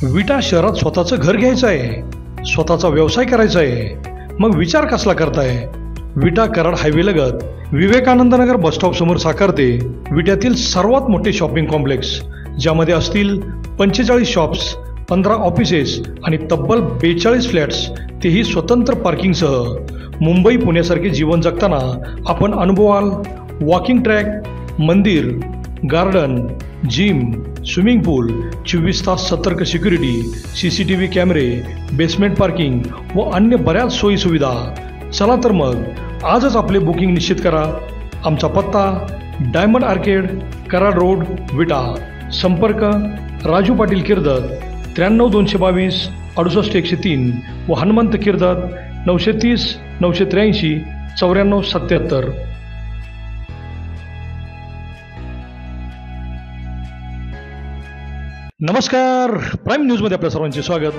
विटा शहरात स्वतःचं घर घ्यायचं आहे, स्वतःचा व्यवसाय करायचा आहे, मग विचार कसला करताय? विटा कराड हायवे लगत विवेकानंद नगर बसस्टॉप समोर साकारते विट्यातील सर्वात मोठे शॉपिंग कॉम्प्लेक्स, ज्यामध्ये असतील 45 शॉप्स, 15 ऑफिसेस आणि तब्बल 42 फ्लॅट्स, तेही स्वतंत्र पार्किंगसह. मुंबई पुण्यासारखे जीवन जगताना आपण अनुभवाल वॉकिंग ट्रॅक, मंदिर, गार्डन, जिम, स्विमिंग पूल, 24 तास सतर्क सिक्युरिटी, CCTV कॅमेरे, बेसमेंट पार्किंग व अन्य बऱ्याच सोयीसुविधा. चला तर मग आजच आपले बुकिंग निश्चित करा. आमचा पत्ता डायमंड आर्केड, कराड रोड, विटा. संपर्क राजू पाटील किर्दत 93 222 68 103 व हनुमंत किर्दत 930 983 94 77. नमस्कार, प्राईम न्यूजमध्ये आपल्या सर्वांचे स्वागत.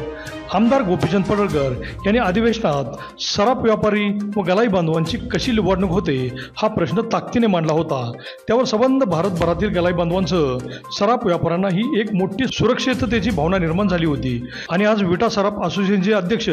आमदार गोपीचंद पडळकर यांनी अधिवेशनात सराफ व्यापारी व गलाई बांधवांची कशी लुबाडणूक होते हा प्रश्न ताकदीने मांडला होता. त्यावर संबंध भारतभरातील गलाई बांधवांसह सराफ व्यापाऱ्यांना ही एक मोठी सुरक्षिततेची भावना निर्माण झाली होती. आणि आज विटा सराफ असोसिएशनचे अध्यक्ष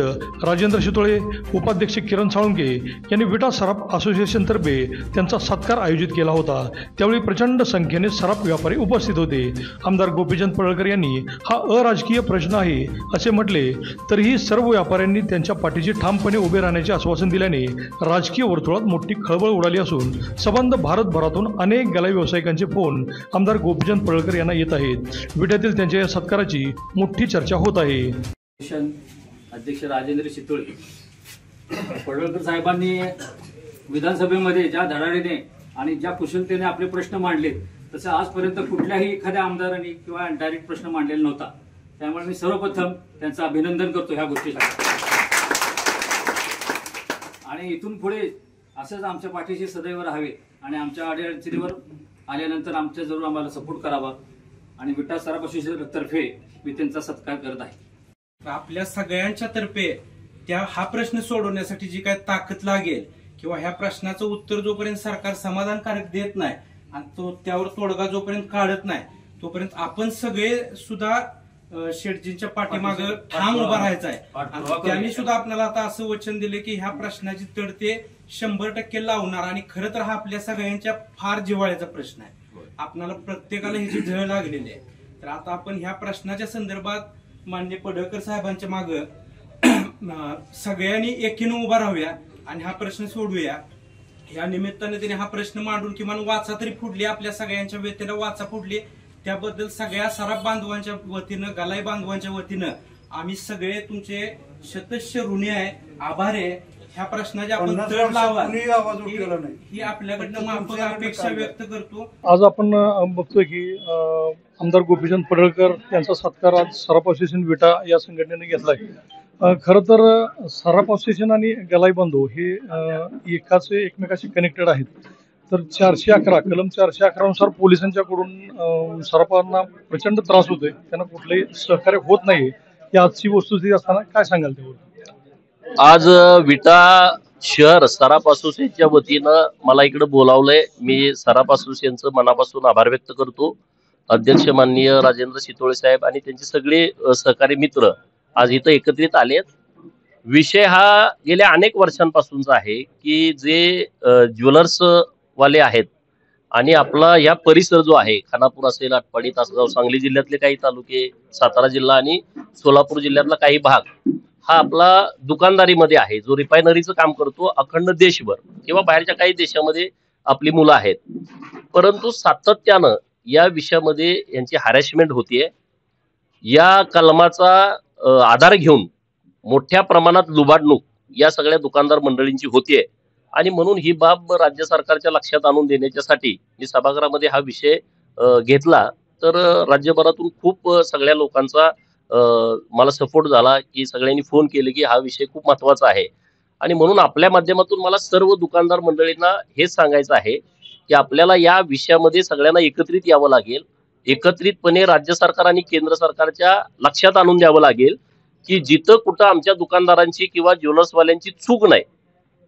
राजेंद्र शितोळे, उपाध्यक्ष किरण साळुंके यांनी विटा सराफ असोसिएशनतर्फे त्यांचा सत्कार आयोजित केला होता. त्यावेळी प्रचंड संख्येने सराफ व्यापारी उपस्थित होते. आमदार गोपीचंद पडळकर यांनी हा अराजकीय प्रश्न आहे असे म्हटले, तरीही सर्व व्यापाऱ्यांनी त्यांच्या पाठीशी ठामपणे उभे राहण्याचे आश्वासन दिल्याने राजकीय वर्तुळात मोठी खळबळ उडाली असून संबंध भारतभरातून अनेक गलाई व्यावसायिकांचे फोन आमदार गोपीचंद पडळकर यांना येत आहेत. विट्यातील त्यांच्या या सत्काराची मोठी चर्चा होत आहे. अध्यक्ष राजेंद्र शितोळे पडळकर साहेबांनी विधानसभेमध्ये ज्या धडाडीने आणि ज्या कुशलतेने आपले प्रश्न मांडले तसं आजपर्यंत कुठल्याही एखाद्या आमदारांनी किंवा डायरेक्ट प्रश्न मांडलेला नव्हता. त्यामुळे मी सर्वप्रथम त्यांचं अभिनंदन करतो ह्या गोष्टीसाठी. आणि इथून पुढे असंच आमच्या पाठीशी सदैव राहावे आणि आमच्या अडचणीवर आल्यानंतर आमच्याजवळ आम्हाला सपोर्ट करावा. आणि विटा सराफ असोसिएशन तर्फे मी त्यांचा सत्कार करत आहे. आपल्या सगळ्यांच्या तर्फे हा प्रश्न सोडवण्यासाठी जी काय ताकद लागेल किंवा ह्या प्रश्नाचं उत्तर जोपर्यंत सरकार समाधानकारक देत नाही आणि त्यावर तोडगा जोपर्यंत काढत नाही तोपर्यंत आपण सगळे सुद्धा शेटजींच्या पाठीमागे ठाम उभा राहायचा आहे. त्यांनी सुद्धा आपल्याला आता असं वचन दिले की ह्या प्रश्नाची तडते 100% लावणार. आणि खरं तर हा आपल्या सगळ्यांच्या फार जिव्हाळ्याचा प्रश्न आहे. आपल्याला प्रत्येकाला ह्याची झळ लागलेली आहे. तर आता आपण ह्या प्रश्नाच्या संदर्भात माननीय पडळकर साहेबांच्या मागे सगळ्यांनी एकीनं उभा राहूया आणि हा प्रश्न सोडवूया. या निमित्ताने त्यांनी हा प्रश्न मांडून किमान वाचा तरी फुडली, आपल्या सगळ्यांच्या व्यतेला वाचा फुडली. त्याबद्दल सगळ्या सराफ बांधवांच्या वतीनं, गलाई बांधवांच्या वतीनं आम्ही सगळे तुमचे शतश ऋणी आहे, आभार आहे. ह्या प्रश्नाची आपण तड लावा ही आपल्याकडनं माफक अपेक्षा व्यक्त करतो. आज आपण बघतोय की आमदार गोपीचंद पडळकर यांचा सत्कार आज सराफ असोसिएशन विटा या संघटनेने घेतलाय. खरं तर सराफ असोसिएशन आणि गलाई बांधव हे एकमेकाशी कनेक्टेड आहेत. तर 411 कलम 411 नुसार पोलिसांच्याकडून सराफांना प्रचंड त्रास होतोय, त्यांना कुठलंही सहकार्य होत नाही. ही आजची वस्तुस्थिती असताना काय सांगाल त्यावर? आज विटा शहर सराफ असोसिएशनच्या वतीनं मला इकडे बोलावलंय. मी सराफ असोसिएशनचं मनापासून आभार व्यक्त करतो. अध्यक्ष माननीय राजेंद्र शितोळे साहेब आणि त्यांचे सगळे सहकारी मित्र आज इथं एकत्रित आलेत. विषय हा गेल्या अनेक वर्षांपासूनचा आहे की जे ज्वेलर्स वाले आहेत आणि आपला या परिसर जो आहे, खानापूर असेल, आटपाडी, तासगाव, सांगली जिल्ह्यातले काही तालुके, सातारा जिल्हा आणि सोलापूर जिल्ह्यातला काही भाग हा आपला दुकानदारीमध्ये आहे, जो रिफायनरीचं काम करतो अखंड देशभर किंवा बाहेरच्या काही देशामध्ये आपली मुलं आहेत. परंतु सातत्यानं या विषयामध्ये यांची हॅरॅसमेंट होतीये. या कलमाचा आधार घेऊन मोठ्या प्रमाणात लुबाडणूक या सगळ्या दुकानदार मंडळींची होतीये. आणि म्हणून ही बाब राज्य सरकारच्या लक्षात आणून देण्याच्यासाठी मी सभागृहामध्ये हा विषय घेतला. तर राज्यभरातून खूप सगळ्या लोकांचा मला सपोर्ट झाला की सगळ्यांनी फोन केले की हा विषय खूप महत्वाचा आहे. आणि म्हणून आपल्या माध्यमातून मला सर्व दुकानदार मंडळींना हेच सांगायचं आहे की आपल्याला या विषयामध्ये सगळ्यांना एकत्रित यावं लागेल. एकत्रितपणे राज्य सरकार आणि केंद्र सरकारच्या लक्षात आणून द्यावं लागेल की जिथं कुठं आमच्या दुकानदारांची किंवा ज्वेलर्सवाल्यांची चूक नाही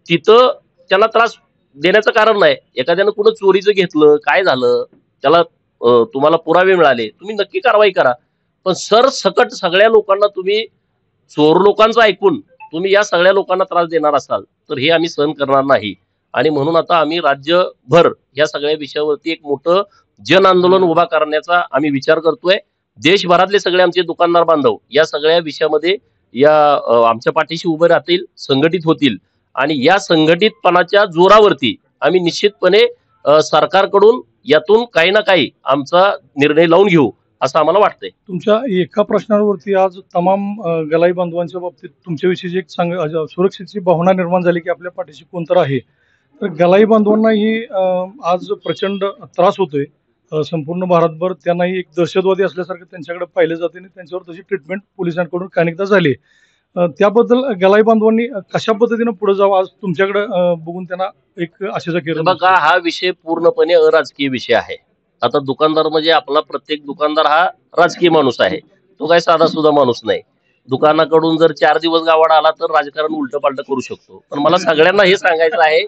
तिथं त्यांना त्रास देण्याचं कारण नाही. एखाद्यानं कुठं चोरीचं घेतलं, काय झालं, त्याला तुम्हाला पुरावे मिळाले, तुम्ही नक्की कारवाई करा. पण सरसकट सगळ्या लोकांना तुम्ही चोर लोकांचं ऐकून तुम्ही या सगळ्या लोकांना त्रास देणार असाल तर हे आम्ही सहन करणार नाही. आणि म्हणून आता आम्ही राज्यभर या सगळ्या विषयावरती एक मोठं जन आंदोलन उभा करण्याचा आम्ही विचार करतोय. देशभरातले सगळे आमचे दुकानदार बांधव या सगळ्या विषयामध्ये या आमच्या पाठीशी उभे राहतील, संघटित होतील आणि या संघटितपणाच्या जोरावरती आम्ही निश्चितपणे सरकारकडून यातून काही ना काही आमचा निर्णय लावून घेऊ असं आम्हाला वाटतंय. तुमच्या एका प्रश्नावरती आज तमाम गलाई बांधवांच्या बाबतीत तुमच्याविषयी एक सुरक्षेची भावना निर्माण झाली की आपल्या पाठीशी कोणतर आहे. तर गलाई बांधवांनाही आज प्रचंड त्रास होतोय. संपूर्ण भारतभर त्यांनाही एक दहशतवादी असल्यासारखं त्यांच्याकडे पाहिले जाते आणि त्यांच्यावर तशी ट्रीटमेंट पोलिसांकडून अनेकदा झाली. त्याबद्दल गलाई बांधवांनी कशा पद्धतीने पुढे जावं आज तुमच्याकडे बघून त्यांना एक आशेचा किरण. बघा, हा विषय पूर्णपणे अराजकीय विषय आहे. आता दुकानदार म्हणजे आपला प्रत्येक दुकानदार हा राजकीय माणूस आहे, तो काही साधा सुद्धा माणूस नाही. दुकानाकडून जर 4 दिवस गावाड आला तर राजकारण उलट पालट करू शकतो. पण मला सगळ्यांना हे सांगायचं आहे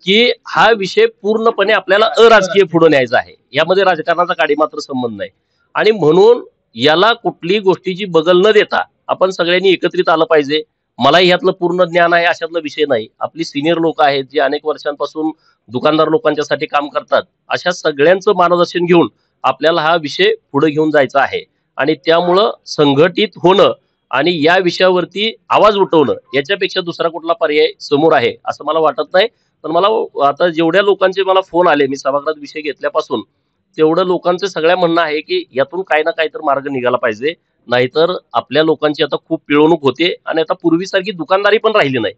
की हा विषय पूर्णपणे आपल्याला अराजकीय पुढे न्यायचा आहे. यामध्ये राजकारणाचा काडी मात्र संबंध नाही आणि म्हणून याला कुठलीही गोष्टीची बगल न देता आपण सगळ्यांनी एकत्रित आलं पाहिजे. मलाही यातलं पूर्ण ज्ञान आहे अशातला विषय नाही. आपली सिनियर लोक आहेत जे अनेक वर्षांपासून दुकानदार लोकांच्यासाठी काम करतात. अशा सगळ्यांचं मार्गदर्शन घेऊन आपल्याला हा विषय पुढे घेऊन जायचा आहे आणि त्यामुळं संघटित होणं आणि या विषयावरती आवाज उठवणं याच्यापेक्षा दुसरा कुठला पर्याय समोर आहे असं मला वाटत नाही. पण मला आता जेवढ्या लोकांचे मला फोन आले मी सभागृहात विषय घेतल्यापासून तेवढं लोकांचं सगळ्या म्हणणं आहे की यातून काही ना काही तर मार्ग निघाला पाहिजे. नाहीतर आपल्या लोकांची आता खूप पिळवणूक होते आणि आता पूर्वीसारखी दुकानदारी पण राहिली नाही.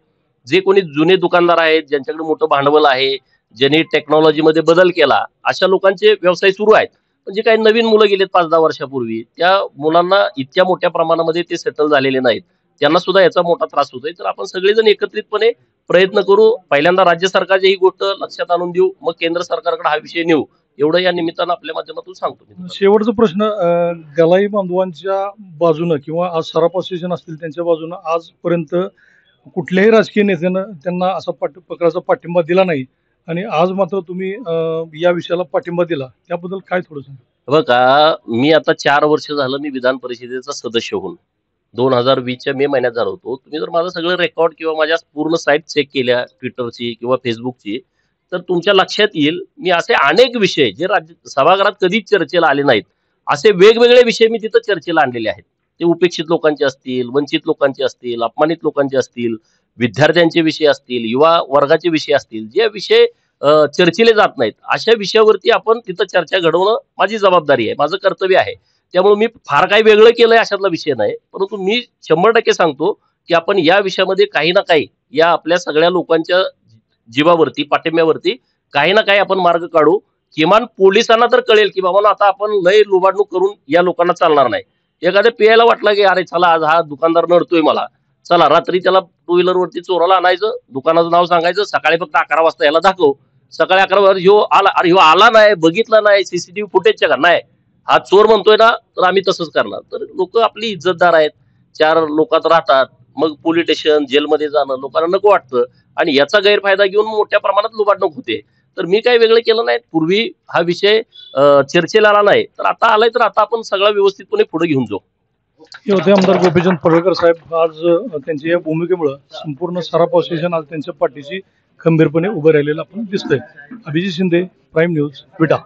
जे कोणी जुने दुकानदार आहेत, ज्यांच्याकडे मोठं भांडवल आहे, ज्यांनी टेक्नॉलॉजीमध्ये बदल केला, अशा लोकांचे व्यवसाय सुरू आहेत. पण जे काही नवीन मुलं गेलेत 5-10 वर्षापूर्वी त्या मुलांना इतक्या मोठ्या प्रमाणामध्ये ते सेटल झालेले नाहीत. त्यांना सुद्धा याचा मोठा त्रास होतोय. तर आपण सगळेजण एकत्रितपणे प्रयत्न करू. पहिल्यांदा राज्य सरकारची ही गोष्ट लक्षात आणून देऊ, मग केंद्र सरकारकडे हा विषय नेऊ, एवढं या निमित्तानं आपल्या माध्यमातून सांगतो. शेवटचा प्रश्न, गलाई बांधवांच्या बाजूनं किंवा आज सराफ असोसिएशन असतील त्यांच्या बाजूनं आजपर्यंत कुठल्याही राजकीय नेत्यानं त्यांना असा प्रकारचा पाठिंबा दिला नाही आणि आज मात्र तुम्ही या विषयाला पाठिंबा दिला, त्याबद्दल काय थोडं सांगा. बघा, मी आता 4 वर्ष झालं मी विधान परिषदेचा सदस्य होऊन 2020च्या मे महिन्यात झालो होतो. तुम्ही जर माझं सगळं रेकॉर्ड किंवा माझ्या पूर्ण साईट चेक केल्या ट्विटरची किंवा फेसबुकची तर तुमच्या लक्षात येईल मी असे अनेक विषय जे राज्य सभागृहात कधीच चर्चेला आले नाहीत असे वेगवेगळे विषय मी तिथं चर्चेला आणलेले आहेत. ते उपेक्षित लोकांचे असतील, वंचित लोकांचे असतील, अपमानित लोकांचे असतील, विद्यार्थ्यांचे विषय असतील, युवा वर्गाचे विषय असतील, जे विषय चर्चेले जात नाहीत अशा विषयावरती आपण तिथं चर्चा घडवणं माझी जबाबदारी आहे, माझं कर्तव्य आहे. त्यामुळे मी फार काही वेगळं केलंय अशातला विषय नाही. परंतु मी 100% सांगतो की आपण या विषयामध्ये काही ना काही या आपल्या सगळ्या लोकांच्या जीवावरती पाठिंब्यावरती काही ना काही आपण मार्ग काढू. किमान पोलिसांना तर कळेल की बाबा आता आपण लय लुबाडणूक करून या लोकांना चालणार नाही. एखाद्या पियाला वाटलं की अरे चला आज हा दुकानदार नडतोय मला, चला रात्री त्याला 2 व्हीलरवरती चोराला आणायचं, दुकानाचं नाव सांगायचं, सकाळी फक्त 11 वाजता याला दाखव. सकाळी 11 वाजता ह्यो आला, अरे ह्यो आला नाही, बघितला नाही, सीसीटीव्ही फुटेजच्या का नाही, हा चोर म्हणतोय ना, तर आम्ही तसंच करणार. तर लोक आपली इज्जतदार आहेत, 4 लोकात राहतात, मग पोलीस स्टेशन जेलमध्ये जाणं लोकांना नको वाटतं आणि याचा गैरफायदा घेऊन मोठ्या प्रमाणात लुबाडणूक होते. तर मी काही वेगळं केलं नाही. पूर्वी हा विषय चर्चेला आला नाही, तर आता आलाय, तर आता आपण सगळं व्यवस्थितपणे पुढे घेऊन जाऊ. हे होते आमदार गोपीचंद पडळकर साहेब. आज त्यांच्या या भूमिकेमुळे संपूर्ण सराफ असोसिएशन आज त्यांच्या पाठीशी खंबीरपणे उभं राहिलेलं आपण दिसतंय. अभिजित शिंदे, प्राईम न्यूज, विटा.